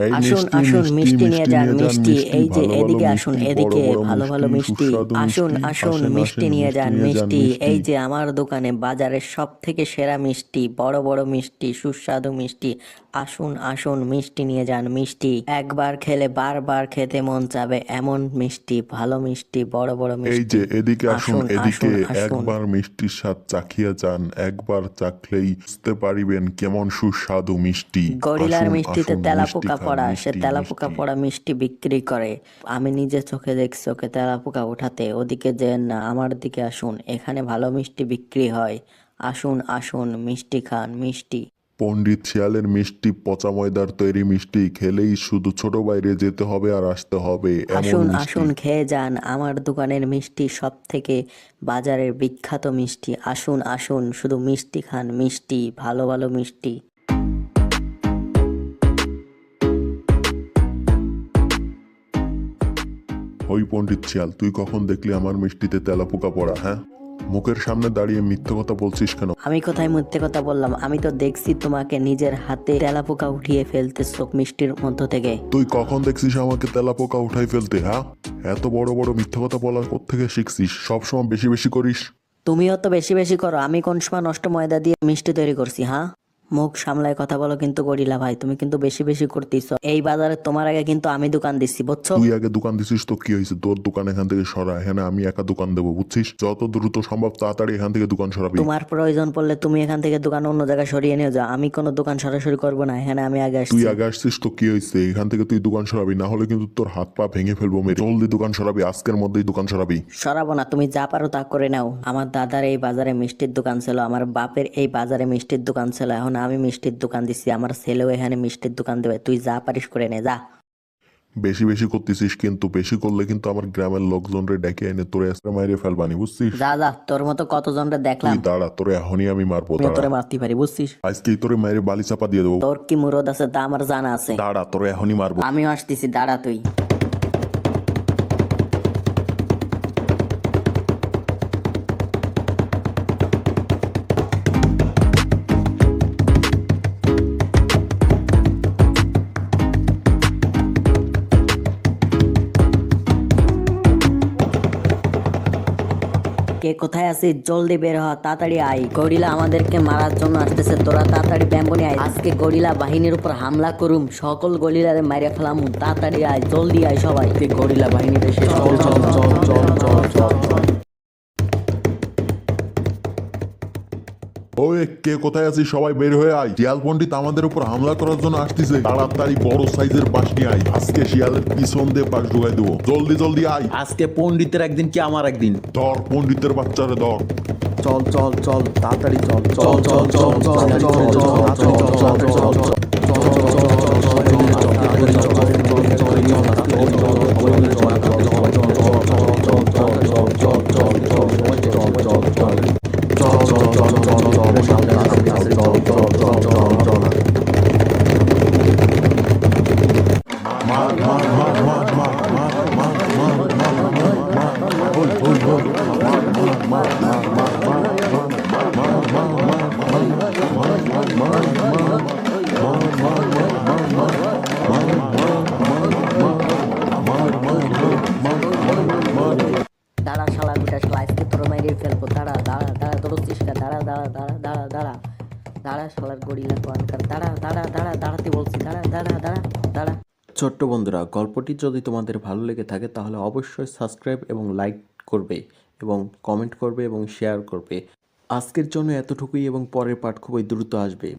এই আসুন মিষ্টি আসুন মিষ্টি মিষ্টি নিয়ে মিষ্টি যান নিয়ে যান মিষ্টি, মিষ্টি এই যে ভালো ভালো এদিকে আসুন, মিষ্টি বড় এদিকে বড় ভালো ভালো মিষ্টি মিষ্টি। সুস্বাদু আসুন মিষ্টি আসুন আসেন মিষ্টি আসেন নিয়ে মিষ্টি যান নিয়ে যান মিষ্টি, মিষ্টি। এই যে আমার দোকানে বাজারের সব থেকে সেরা মিষ্টি, বড় বড় মিষ্টি, সুস্বাদু মিষ্টি। আসুন আসুন মিষ্টি নিয়ে যান মিষ্টি, একবার খেলে বারবার খেতে মন চাবে এমন মিষ্টি, ভালো মিষ্টি, বড় বড় এই মিষ্টি। যে এদিকে আসুন আসুন এদিকে আসুন আসুন। একবার মিষ্টির স্বাদ চাখিয়া যান, একবার চাখলেই বুঝতে পারিবেন কেমন সুস্বাদু মিষ্টি। গরিলার আসুন মিষ্টিতে আসুন মিষ্টি তেলাপোকা খান পড়া, সে মিষ্টি তেলাপোকা মিষ্টি। পড়া মিষ্টি বিক্রি করে। আমি নিজে চোখে দেখছি ওকে তেলাপোকা ওঠাতে। ওদিকে যেন না, আমার দিকে আসুন, এখানে ভালো মিষ্টি বিক্রি হয়। আসুন আসুন মিষ্টি খান মিষ্টি। পণ্ডিত শিয়ালের মিষ্টি পচা ময়দার তৈরি মিষ্টি, খেলেই শুধু ছোট বাইরে যেতে হবে আর আসতে হবে এমন আসুন মিষ্টি। আসুন খেয়ে যান আমার দোকানের মিষ্টি, সব থেকে বাজারের বিখ্যাত মিষ্টি। আসুন আসুন শুধু মিষ্টি খান মিষ্টি, ভালো ভালো মিষ্টি। ওই পণ্ডিত শিয়াল, তুই কখন দেখলি আমার মিষ্টিতে তেলাপোকা পড়া? হ্যাঁ, মুখের সামনে দাঁড়িয়ে মিথ্যে কথা বলছিস কেন? আমি কোথায় মিথ্যে কথা বললাম? আমি তো দেখছি তোমাকে নিজের হাতে তেলাপোকা উঠিয়ে ফেলতেছো মিষ্টির মধ্য থেকে। তুই কখন দেখছিস আমাকে তেলাপোকা উঠাই ফেলতে? হ্যাঁ, এত বড় বড় মিথ্যে কথা বলা কোত্থেকে শিখছিস? সবসময় বেশি বেশি করিস। তুমিও তো বেশি বেশি করো। আমি কোন সময় নষ্ট ময়দা দিয়ে মিষ্টি তৈরি করছি? হ্যাঁ, মুখ সামলায় কথা বলো কিন্তু গরিলা ভাই, তুমি কিন্তু বেশি বেশি করতেছো। এই বাজারে তোমার আগে কিন্তু আমি দোকান দিচ্ছি, বুঝছো? তুই আগে দোকান দিছিস তো কি হয়েছে? তোর দোকান এখান থেকে সরা, এখানে আমি একা দোকান দেবো, বুঝছিস? যত দ্রুত সম্ভব তাড়াতাড়ি এখান থেকে দোকান সরাবি। তোমার প্রয়োজন পড়লে তুমি এখান থেকে দোকান অন্য জায়গায় সরিয়ে নিয়ে যাও, আমি কোনো দোকান সরাসরি করবো না, এখানে আমি আগে তুই আসছি। আগে আসছিস তো কি হয়েছে? এখান থেকে তুই দোকান সরাবি, না হলে কিন্তু তোর হাত পা ভেঙে ফেলবো মেরে। জলদি দোকান সরাবি, আজকের মধ্যেই দোকান সরাবি। সরাবো না, তুমি যা পারো তা করে নাও। আমার দাদার এই বাজারে মিষ্টির দোকান ছিল, আমার বাপের এই বাজারে মিষ্টির দোকান ছিল, এখন আমি মিষ্টির দোকান দিচ্ছি, আমার ছেলেও এখানে মিষ্টির দোকান দেবে। তুই যা পারিস করে নে, যা। বেশি বেশি করতেছিস, কিন্তু বেশি করলে কিন্তু আমার গ্রামের লোকজনরে ডেকে এনে তোরে আজকে মাইরে ফেলবানি, বুঝছিস? যা যা, তোর মতো কতজনটা তুই দেখলাম। দাঁড়া, তোরে এখনই আমি মারবো, আমিও দাঁড়া। তোরে মারতে পারি, বুঝছিস? আজকেই তোরে মাইরে বালি চাপা দিয়ে দেবো। তোর কি মুরদ আছে তা আমার জানা আছে। দাঁড়া, তোরে এখনই মারবো। আমিও আসতেছি, দাঁড়া তুই। কে কোথায় আছিস? জলদি বের হ, তাড়াতাড়ি আয়। গরিলা আমাদেরকে মারার জন্য আসতেছে, তোরা তাড়াতাড়ি ব্যাম্বনে আয়। আজকে গরিলা বাহিনীর উপর হামলা করুম, সকল গরিলারে মাইরে ফেলাম। তাড়াতাড়ি আয়, জলদি আয় সবাই। গরিলা বাহিনীতে শেষ করে চল চল চল চল চল চল। ওই কে কোথায় আছিস? সবাই বের হয়ে আয়, শিয়াল পণ্ডিত আমাদের উপর হামলা করার জন্য আসতেছে। তাড়াতাড়ি বড় সাইজের বাঁশ নিয়ে আয়, আজকে শিয়ালের পিছন দিয়ে বাঁশ ঢুকাই দেবো। জলদি জলদি আয়। আজকে পণ্ডিতের একদিন কি আমার একদিন। ধর পণ্ডিতের বাচ্চারে ধর। চল চল চল তাড়াতাড়ি চল চল চল চল চল চল চল চল মার মার মার মার মার মার মার মার মার মার মার মার ওই ওই ওই মার মার মার মার মার মার মার মার মার মার। দাঁড়া শালা গুটা শালা, আজকে তোর মাইরে ফেলবো। দাঁড়া দাঁড়া দাঁড়া, দৌড়ছিস না? দাঁড়া দাঁড়া দাঁড়া দাঁড়া দাঁড়া দাঁড়া, শালার গরিলা কোয়ানকার। দাঁড়া দাঁড়া দাঁড়া, দাঁড়াতে বলছি, দাঁড়া দাঁড়া দাঁড়া দাঁড়া। ছোট্ট বন্ধুরা, গল্পটি যদি তোমাদের ভালো লেগে থাকে তাহলে অবশ্যই সাবস্ক্রাইব এবং লাইক করবে এবং কমেন্ট করবে এবং শেয়ার করবে। আজকের জন্য এতটুকুই এবং পরের পার্ট খুবই দ্রুত আসবে।